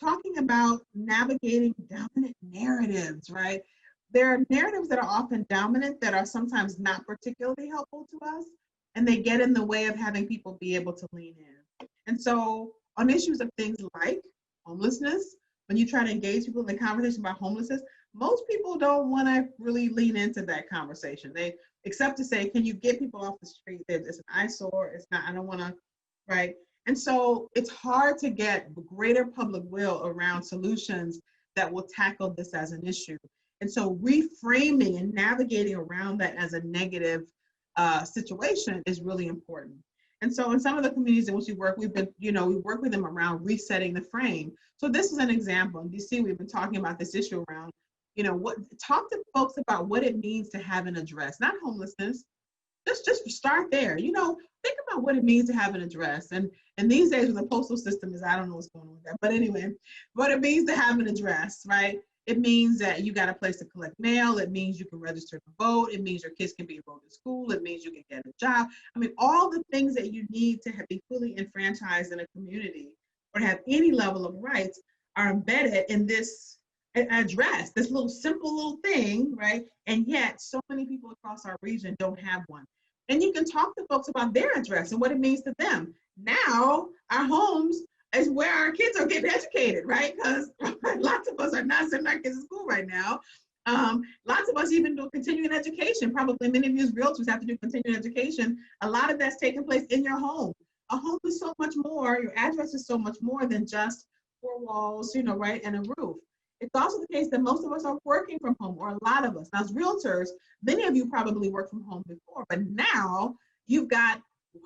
Talking about navigating dominant narratives, right? There are narratives that are often dominant that are sometimes not particularly helpful to us, and they get in the way of having people be able to lean in. And so on issues of things like homelessness, when you try to engage people in the conversation about homelessness, most people don't want to really lean into that conversation. They accept to say, can you get people off the street? It's an eyesore, it's not, I don't want to, right? And so it's hard to get greater public will around solutions that will tackle this as an issue. And so reframing and navigating around that as a negative situation is really important. And so in some of the communities in which we work, we work with them around resetting the frame. So this is an example. In DC, we've been talking about this issue around, talk to folks about what it means to have an address, not homelessness. Just start there. Think about what it means to have an address. And these days with the postal system I don't know what's going on with that. But anyway, what it means to have an address, right? It means that you got a place to collect mail. It means you can register to vote. It means your kids can be enrolled in school. It means you can get a job. I mean, all the things that you need to be fully enfranchised in a community or have any level of rights are embedded in this address, this little simple little thing, right? And yet so many people across our region don't have one. And you can talk to folks about their address and what it means to them. Now, our homes is where our kids are getting educated, right? Because lots of us are not sending our kids to school right now. Lots of us even do continuing education. Probably many of you as realtors have to do continuing education. A lot of that's taking place in your home. A home is so much more, your address is so much more than just four walls, right, and a roof. It's also the case that most of us are working from home, or a lot of us. Now, as realtors, many of you probably worked from home before, but now you've got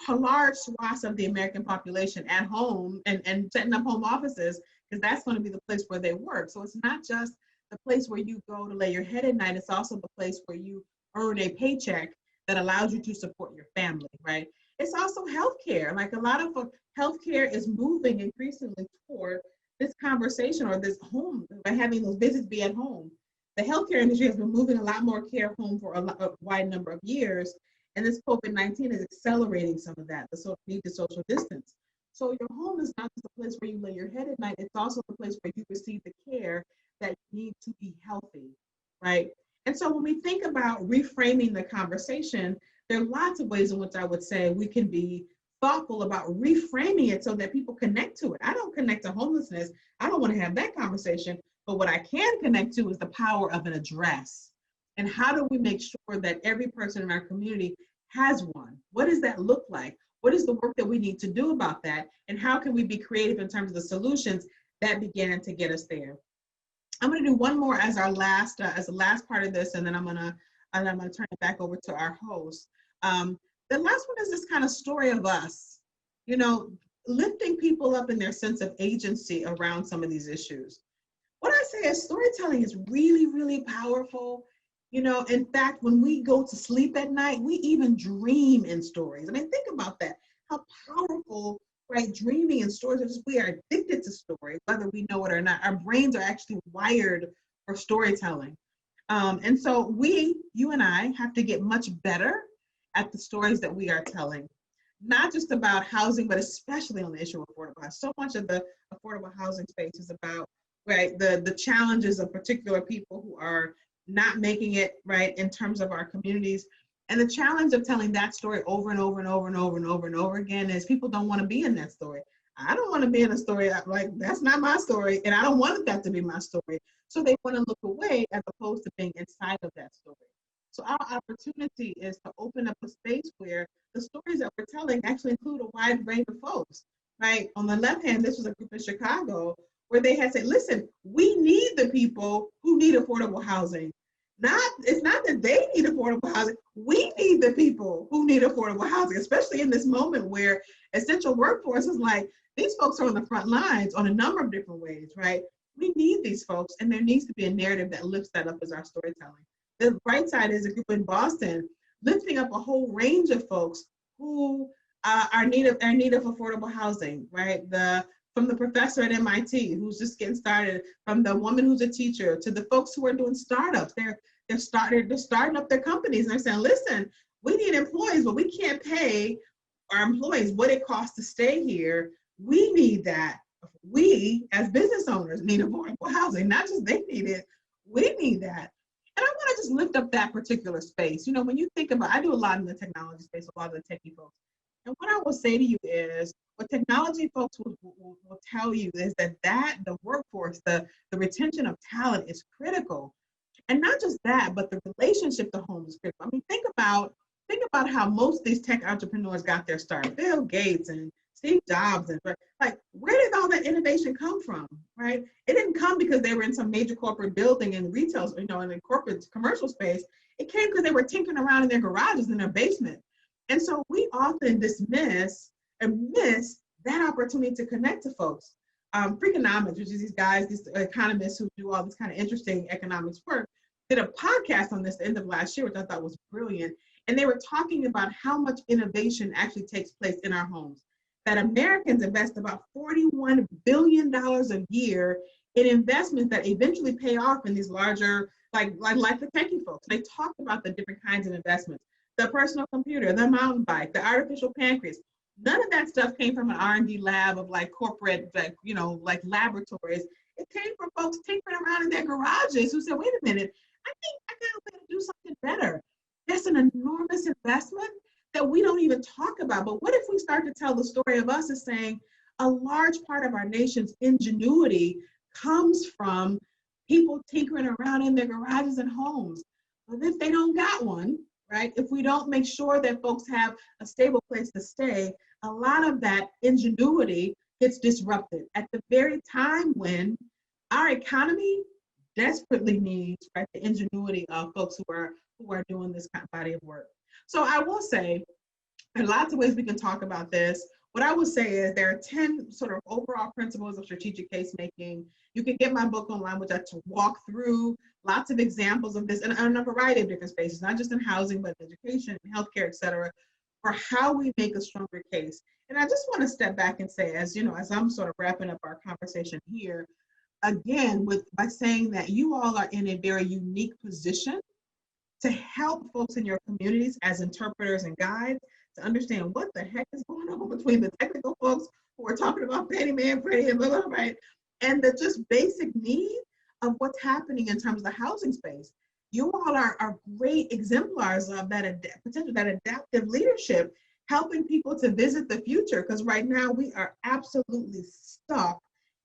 a large swaths of the American population at home and setting up home offices, because that's going to be the place where they work. So it's not just the place where you go to lay your head at night, it's also the place where you earn a paycheck that allows you to support your family, right? It's also healthcare. Like a lot of healthcare is moving increasingly toward this conversation or this home, by having those visits be at home. The healthcare industry has been moving a lot more care home for a wide number of years, and this COVID-19 is accelerating some of that, the need to social distance. So your home is not just a place where you lay your head at night, it's also the place where you receive the care that you need to be healthy, right? And so when we think about reframing the conversation, there are lots of ways in which I would say we can be thoughtful about reframing it so that people connect to it. I don't connect to homelessness. I don't want to have that conversation. But what I can connect to is the power of an address. And how do we make sure that every person in our community has one? What does that look like? What is the work that we need to do about that? And how can we be creative in terms of the solutions that began to get us there? I'm going to do one more as our last, as the last part of this, and then I'm going to turn it back over to our host. The last one is this kind of story of us, lifting people up in their sense of agency around some of these issues. What I say is storytelling is really, really powerful. In fact, when we go to sleep at night, we even dream in stories. I mean, think about that, how powerful, right? Dreaming in stories are just, we are addicted to stories, whether we know it or not. Our brains are actually wired for storytelling. And so you and I have to get much better at the stories that we are telling, not just about housing, but especially on the issue of affordable housing. So much of the affordable housing space is about, right, the challenges of particular people who are not making it, right, in terms of our communities. And the challenge of telling that story over and over and over and over and over and over again is people don't want to be in that story. I don't want to be in a story like that's not my story, and I don't want that to be my story. So they want to look away as opposed to being inside of that story. So our opportunity is to open up a space where the stories that we're telling actually include a wide range of folks, right? On the left hand, this was a group in Chicago where they had said, listen, we need the people who need affordable housing. It's not that they need affordable housing. We need the people who need affordable housing, especially in this moment where essential workforce is like, these folks are on the front lines on a number of different ways, right? We need these folks, and there needs to be a narrative that lifts that up as our storytelling. The right side is a group in Boston lifting up a whole range of folks who are in need of affordable housing, right? From the professor at MIT who's just getting started, from the woman who's a teacher, to the folks who are doing startups. They're starting up their companies, and they're saying, listen, we need employees, but we can't pay our employees what it costs to stay here. We need that. We, as business owners, need affordable housing. Not just they need it, we need that. And I want to just lift up that particular space. When you think about, I do a lot in the technology space, a lot of the techie folks. And what I will say to you is, what technology folks will tell you is that the workforce, the retention of talent is critical. And not just that, but the relationship to home is critical. I mean, think about how most of these tech entrepreneurs got their start. Bill Gates and Steve Jobs, and like, where did all that innovation come from, right? It didn't come because they were in some major corporate building in retail, in the corporate commercial space. It came because they were tinkering around in their garages, in their basement. And so we often dismiss and miss that opportunity to connect to folks. Freakonomics, which is these economists who do all this kind of interesting economics work, did a podcast on this at the end of last year, which I thought was brilliant. And they were talking about how much innovation actually takes place in our homes. That Americans invest about $41 billion a year in investments that eventually pay off in these larger, like the techie folks. They talked about the different kinds of investments, the personal computer, the mountain bike, the artificial pancreas. None of that stuff came from an R&D lab of like corporate, like laboratories. It came from folks tinkering around in their garages who said, wait a minute, I think I got a way to do something better. That's an enormous investment that we don't even talk about. But what if we start to tell the story of us as saying a large part of our nation's ingenuity comes from people tinkering around in their garages and homes? But if they don't got one, right? If we don't make sure that folks have a stable place to stay, a lot of that ingenuity gets disrupted at the very time when our economy desperately needs, right, the ingenuity of folks who are doing this kind of body of work. So I will say, there are lots of ways we can talk about this. What I would say is there are 10 sort of overall principles of strategic case making. You can get my book online, which I walk through lots of examples of this in a variety of different spaces, not just in housing, but education, healthcare, et cetera, for how we make a stronger case. And I just want to step back and say, as you know, as I'm sort of wrapping up our conversation here, again, by saying that you all are in a very unique position to help folks in your communities as interpreters and guides to understand what the heck is going on between the technical folks who are talking about Fannie Mae and Freddie and blah, blah, blah, right? And the just basic need of what's happening in terms of the housing space. You all are great exemplars of that potential, that adaptive leadership, helping people to visit the future, because right now we are absolutely stuck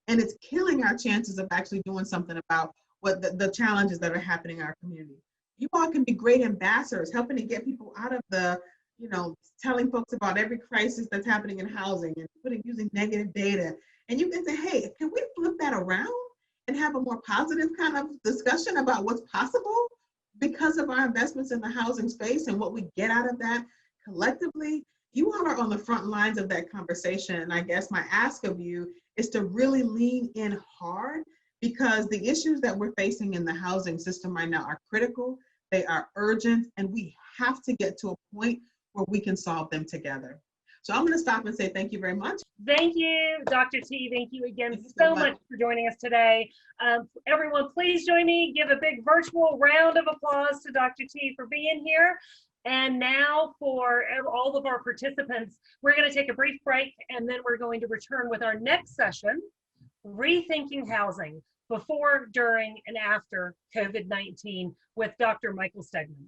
and it's killing our chances of actually doing something about what the challenges that are happening in our community. You all can be great ambassadors, helping to get people out of the, telling folks about every crisis that's happening in housing and using negative data. And you can say, hey, can we flip that around and have a more positive kind of discussion about what's possible because of our investments in the housing space and what we get out of that collectively? You all are on the front lines of that conversation. And I guess my ask of you is to really lean in hard, because the issues that we're facing in the housing system right now are critical, they are urgent, and we have to get to a point where we can solve them together. So I'm going to stop and say thank you very much. Thank you, Dr. T. Thank you again Thank you so much for joining us today. Everyone, please join me. Give a big virtual round of applause to Dr. T for being here. And now for all of our participants, we're going to take a brief break, and then we're going to return with our next session, Rethinking Housing, Before, During, and After COVID-19 with Dr. Michael Stegman.